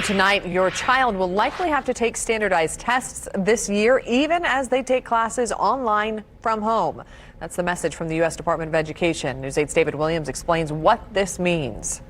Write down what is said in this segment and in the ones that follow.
tonight, your child will likely have to take standardized tests this year, even as they take classes online from home. That's the message from the U.S. Department of Education. News 8's David Williams explains what this means.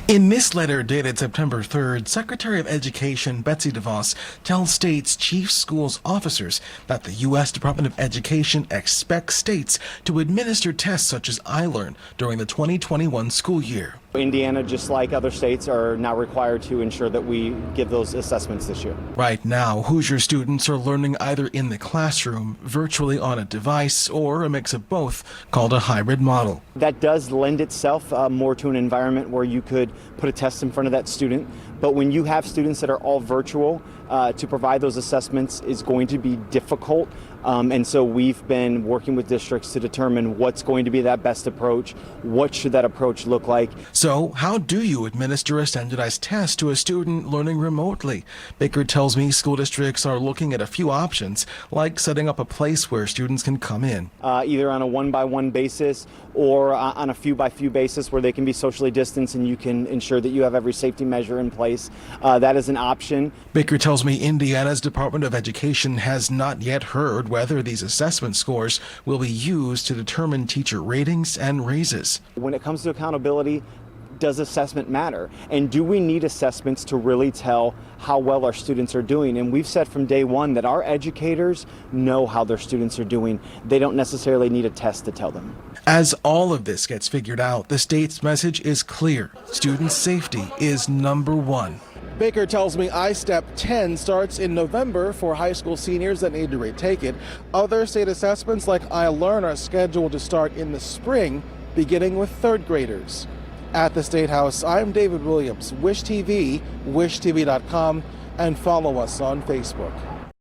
In this letter dated September 3rd, Secretary of Education Betsy DeVos tells states' chief schools officers that the U.S. Department of Education expects states to administer tests such as iLearn during the 2021 school year. Indiana, just like other states, are now required to ensure that we give those assessments this year. Right now, Hoosier students are learning either in the classroom, virtually on a device, or a mix of both, called a hybrid model. That does lend itself more to an environment where you could put a test in front of that student. But when you have students that are all virtual, to provide those assessments is going to be difficult. And so we've been working with districts to determine what's going to be that best approach. What should that approach look like? So how do you administer a standardized test to a student learning remotely? Baker tells me school districts are looking at a few options, like setting up a place where students can come in. Either on a one-by-one basis or on a few-by-few basis where they can be socially distanced and you can ensure that you have every safety measure in place. That is an option. Baker tells me Indiana's Department of Education has not yet heard whether these assessment scores will be used to determine teacher ratings and raises. When it comes to accountability, does assessment matter? And do we need assessments to really tell how well our students are doing? And we've said from day one that our educators know how their students are doing. They don't necessarily need a test to tell them. As all of this gets figured out, the state's message is clear. Student safety is number one. Baker tells me I-Step 10 starts in November for high school seniors that need to retake it. Other state assessments like iLearn are scheduled to start in the spring, beginning with third graders. At the State House, I'm David Williams, Wish TV, wishtv.com, and follow us on Facebook.